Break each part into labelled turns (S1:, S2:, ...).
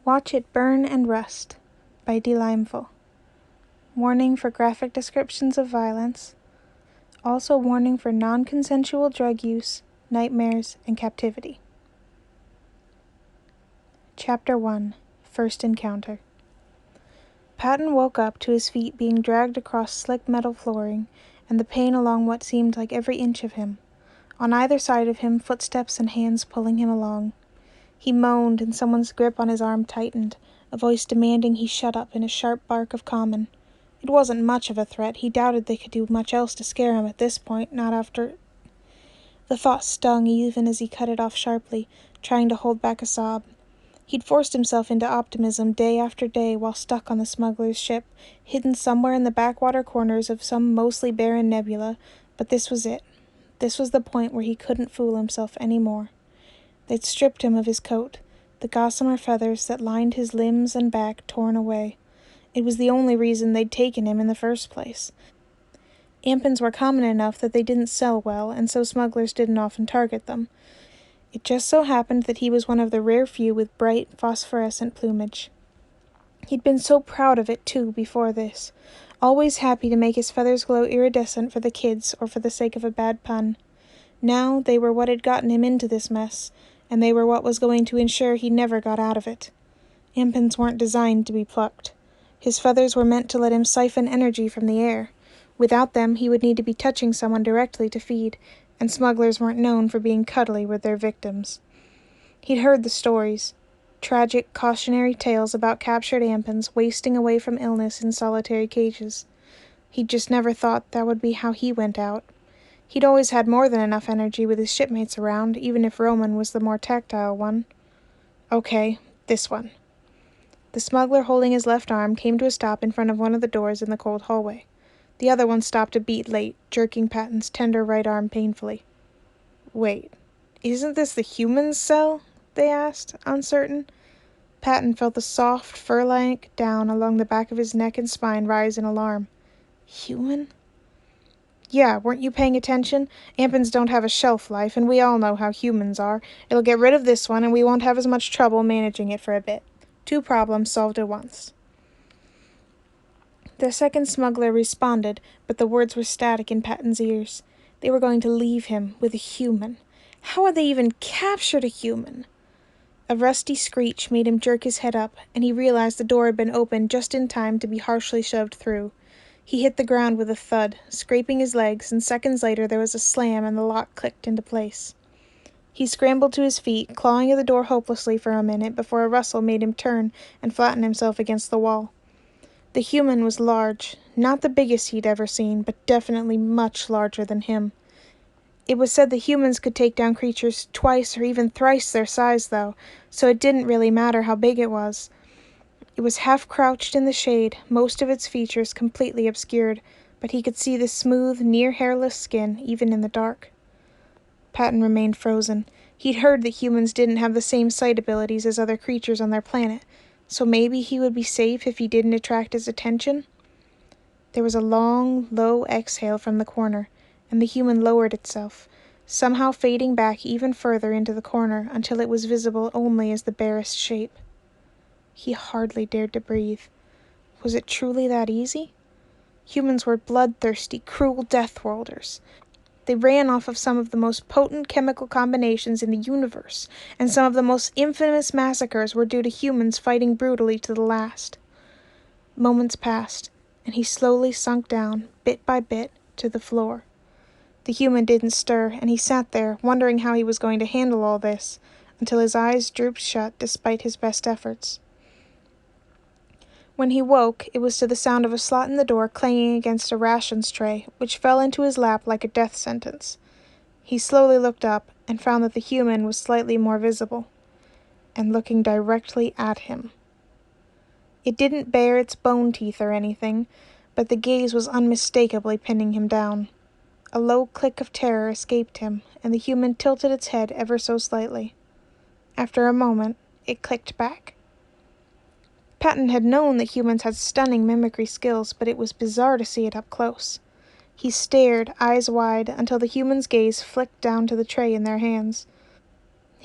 S1: Watch It Burn and Rust by D. Limeful. Warning for graphic descriptions of violence. Also warning for non-consensual drug use, nightmares, and captivity. Chapter 1. First Encounter. Patton woke up to his feet being dragged across slick metal flooring, and the pain along what seemed like every inch of him. On either side of him, footsteps and hands pulling him along. He moaned, and someone's grip on his arm tightened, a voice demanding he shut up in a sharp bark of common. It wasn't much of a threat. He doubted they could do much else to scare him at this point, not after... The thought stung even as he cut it off sharply, trying to hold back a sob. He'd forced himself into optimism day after day while stuck on the smuggler's ship, hidden somewhere in the backwater corners of some mostly barren nebula, but this was it. This was the point where he couldn't fool himself any more. They'd stripped him of his coat, the gossamer feathers that lined his limbs and back torn away. It was the only reason they'd taken him in the first place. Ampens were common enough that they didn't sell well, and so smugglers didn't often target them. It just so happened that he was one of the rare few with bright, phosphorescent plumage. He'd been so proud of it, too, before this, always happy to make his feathers glow iridescent for the kids or for the sake of a bad pun. Now they were what had gotten him into this mess, and they were what was going to ensure he never got out of it. Ampens weren't designed to be plucked. His feathers were meant to let him siphon energy from the air. Without them, he would need to be touching someone directly to feed, and smugglers weren't known for being cuddly with their victims. He'd heard the stories. Tragic, cautionary tales about captured Ampens wasting away from illness in solitary cages. He'd just never thought that would be how he went out. He'd always had more than enough energy with his shipmates around, even if Roman was the more tactile one. Okay, this one. The smuggler holding his left arm came to a stop in front of one of the doors in the cold hallway. The other one stopped a beat late, jerking Patton's tender right arm painfully. Wait, isn't this the human's cell? They asked, uncertain. Patton felt the soft, fur-like down along the back of his neck and spine rise in alarm. Human? Yeah, weren't you paying attention? Ampens don't have a shelf life, and we all know how humans are. It'll get rid of this one, and we won't have as much trouble managing it for a bit. 2 problems solved at once. The second smuggler responded, but the words were static in Patton's ears. They were going to leave him with a human. How had they even captured a human? A rusty screech made him jerk his head up, and he realized the door had been opened just in time to be harshly shoved through. He hit the ground with a thud, scraping his legs, and seconds later there was a slam and the lock clicked into place. He scrambled to his feet, clawing at the door hopelessly for a minute before a rustle made him turn and flatten himself against the wall. The human was large, not the biggest he'd ever seen, but definitely much larger than him. It was said that humans could take down creatures twice or even thrice their size, though, so it didn't really matter how big it was. It was half-crouched in the shade, most of its features completely obscured, but he could see the smooth, near-hairless skin, even in the dark. Patton remained frozen. He'd heard that humans didn't have the same sight abilities as other creatures on their planet, so maybe he would be safe if he didn't attract his attention? There was a long, low exhale from the corner, and the human lowered itself, somehow fading back even further into the corner until it was visible only as the barest shape. He hardly dared to breathe. Was it truly that easy? Humans were bloodthirsty, cruel death worlders. They ran off of some of the most potent chemical combinations in the universe, and some of the most infamous massacres were due to humans fighting brutally to the last. Moments passed, and he slowly sunk down, bit by bit, to the floor. The human didn't stir, and he sat there, wondering how he was going to handle all this, until his eyes drooped shut despite his best efforts. When he woke, it was to the sound of a slot in the door clanging against a rations tray, which fell into his lap like a death sentence. He slowly looked up, and found that the human was slightly more visible, and looking directly at him. It didn't bare its bone teeth or anything, but the gaze was unmistakably pinning him down. A low click of terror escaped him, and the human tilted its head ever so slightly. After a moment, it clicked back. Patton had known that humans had stunning mimicry skills, but it was bizarre to see it up close. He stared, eyes wide, until the human's gaze flicked down to the tray in their hands.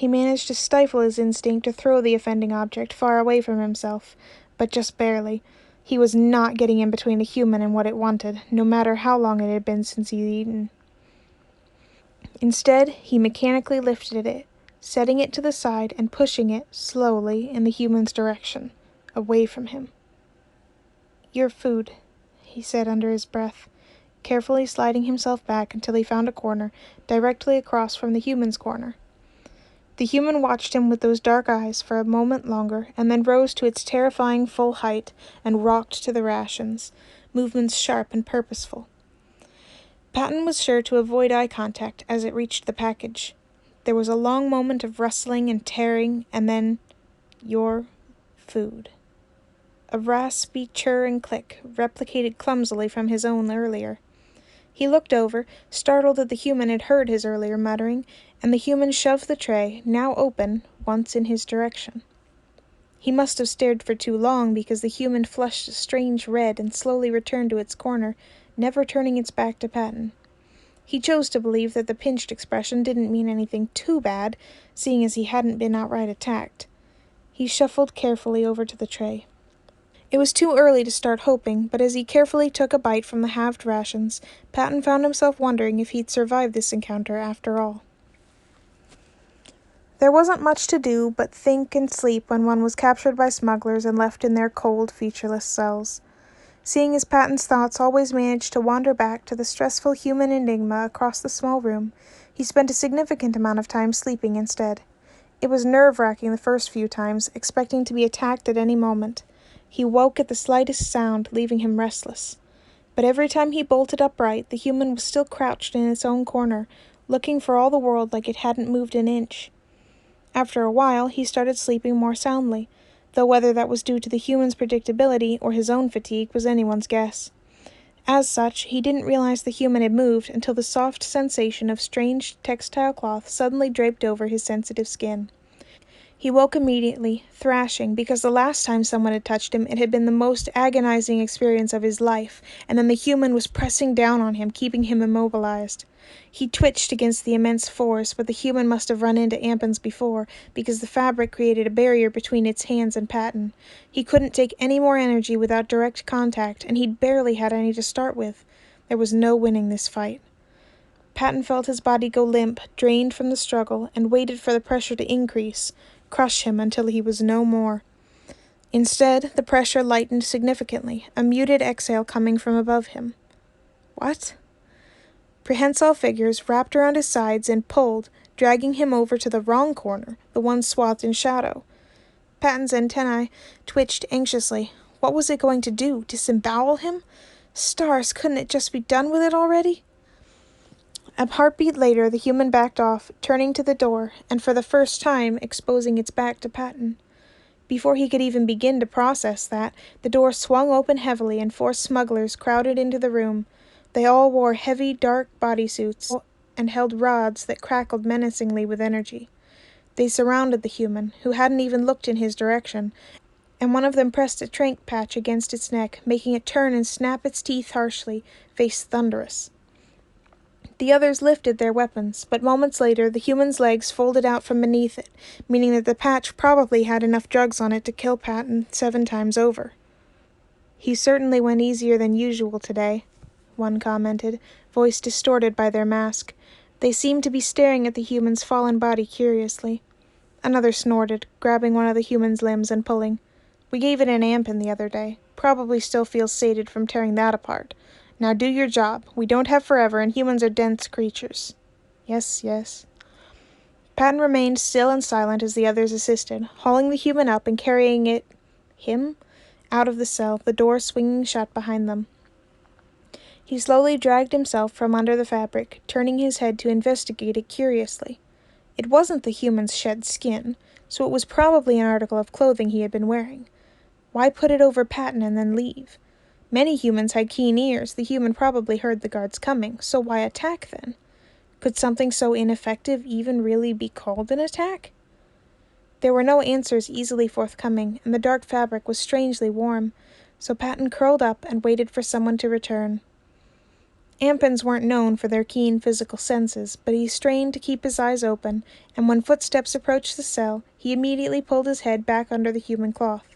S1: He managed to stifle his instinct to throw the offending object far away from himself, but just barely. He was not getting in between a human and what it wanted, no matter how long it had been since he'd eaten. Instead, he mechanically lifted it, setting it to the side and pushing it, slowly, in the human's direction, away from him. "Your food," he said under his breath, carefully sliding himself back until he found a corner directly across from the human's corner. The human watched him with those dark eyes for a moment longer, and then rose to its terrifying full height and rocked to the rations, movements sharp and purposeful. Patton was sure to avoid eye contact as it reached the package. There was a long moment of rustling and tearing, and then, "Your food." A raspy churr and click, replicated clumsily from his own earlier. He looked over, startled that the human had heard his earlier muttering, and the human shoved the tray, now open, once in his direction. He must have stared for too long, because the human flushed a strange red and slowly returned to its corner, never turning its back to Patton. He chose to believe that the pinched expression didn't mean anything too bad, seeing as he hadn't been outright attacked. He shuffled carefully over to the tray. It was too early to start hoping, but as he carefully took a bite from the halved rations, Patton found himself wondering if he'd survived this encounter after all. There wasn't much to do but think and sleep when one was captured by smugglers and left in their cold, featureless cells. Seeing as Patton's thoughts always managed to wander back to the stressful human enigma across the small room, he spent a significant amount of time sleeping instead. It was nerve-wracking the first few times, expecting to be attacked at any moment. He woke at the slightest sound, leaving him restless. But every time he bolted upright, the human was still crouched in its own corner, looking for all the world like it hadn't moved an inch. After a while, he started sleeping more soundly, though whether that was due to the human's predictability or his own fatigue was anyone's guess. As such, he didn't realize the human had moved until the soft sensation of strange textile cloth suddenly draped over his sensitive skin. He woke immediately, thrashing, because the last time someone had touched him, it had been the most agonizing experience of his life, and then the human was pressing down on him, keeping him immobilized. He twitched against the immense force, but the human must have run into Ampens before, because the fabric created a barrier between its hands and Patton. He couldn't take any more energy without direct contact, and he'd barely had any to start with. There was no winning this fight. Patton felt his body go limp, drained from the struggle, and waited for the pressure to increase, crush him until he was no more. Instead, the pressure lightened significantly, a muted exhale coming from above him. What? Prehensile figures wrapped around his sides and pulled, dragging him over to the wrong corner, the one swathed in shadow. Patton's antennae twitched anxiously. What was it going to do? Disembowel him? Stars, couldn't it just be done with it already? A heartbeat later, the human backed off, turning to the door, and for the first time exposing its back to Patton. Before he could even begin to process that, the door swung open heavily and 4 smugglers crowded into the room. They all wore heavy, dark bodysuits and held rods that crackled menacingly with energy. They surrounded the human, who hadn't even looked in his direction, and one of them pressed a trank patch against its neck, making it turn and snap its teeth harshly, face thunderous. The others lifted their weapons, but moments later the human's legs folded out from beneath it, meaning that the patch probably had enough drugs on it to kill Patton 7 times over. "He certainly went easier than usual today," one commented, voice distorted by their mask. They seemed to be staring at the human's fallen body curiously. Another snorted, grabbing one of the human's limbs and pulling. "We gave it an amp in the other day. Probably still feels sated from tearing that apart. Now do your job. We don't have forever, and humans are dense creatures." "Yes, yes." Patton remained still and silent as the others assisted, hauling the human up and carrying him, out of the cell, the door swinging shut behind them. He slowly dragged himself from under the fabric, turning his head to investigate it curiously. It wasn't the human's shed skin, so it was probably an article of clothing he had been wearing. Why put it over Patton and then leave? Many humans had keen ears. The human probably heard the guards coming, so why attack then? Could something so ineffective even really be called an attack? There were no answers easily forthcoming, and the dark fabric was strangely warm, so Patton curled up and waited for someone to return. Ampins weren't known for their keen physical senses, but he strained to keep his eyes open, and when footsteps approached the cell, he immediately pulled his head back under the human cloth.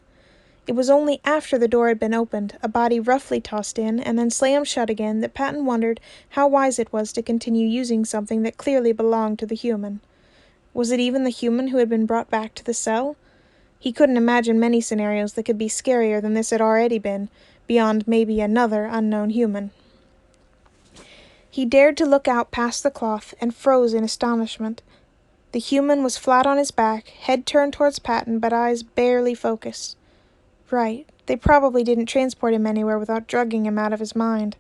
S1: It was only after the door had been opened, a body roughly tossed in, and then slammed shut again, that Patton wondered how wise it was to continue using something that clearly belonged to the human. Was it even the human who had been brought back to the cell? He couldn't imagine many scenarios that could be scarier than this had already been, beyond maybe another unknown human. He dared to look out past the cloth and froze in astonishment. The human was flat on his back, head turned towards Patton, but eyes barely focused. Right, they probably didn't transport him anywhere without drugging him out of his mind.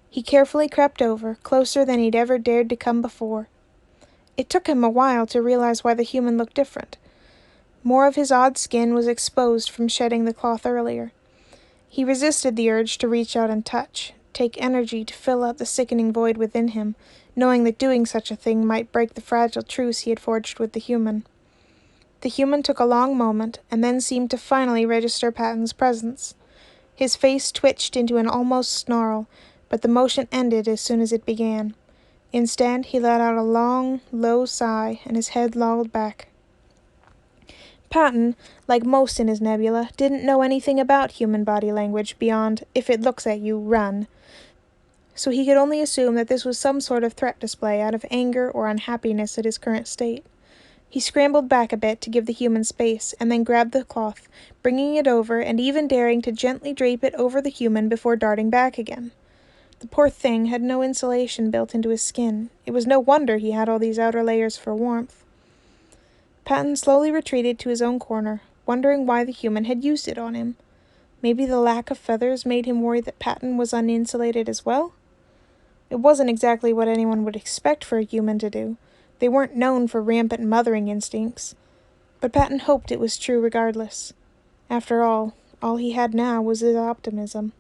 S1: He carefully crept over, closer than he'd ever dared to come before. It took him a while to realize why the human looked different. More of his odd skin was exposed from shedding the cloth earlier. He resisted the urge to reach out and touch, take energy to fill out the sickening void within him, knowing that doing such a thing might break the fragile truce he had forged with the human. The human took a long moment, and then seemed to finally register Patton's presence. His face twitched into an almost snarl, but the motion ended as soon as it began. Instead, he let out a long, low sigh, and his head lolled back. Patton, like most in his nebula, didn't know anything about human body language beyond, if it looks at you, run. So he could only assume that this was some sort of threat display out of anger or unhappiness at his current state. He scrambled back a bit to give the human space, and then grabbed the cloth, bringing it over and even daring to gently drape it over the human before darting back again. The poor thing had no insulation built into his skin. It was no wonder he had all these outer layers for warmth. Patton slowly retreated to his own corner, wondering why the human had used it on him. Maybe the lack of feathers made him worry that Patton was uninsulated as well? It wasn't exactly what anyone would expect for a human to do. They weren't known for rampant mothering instincts. But Patton hoped it was true regardless. After all he had now was his optimism.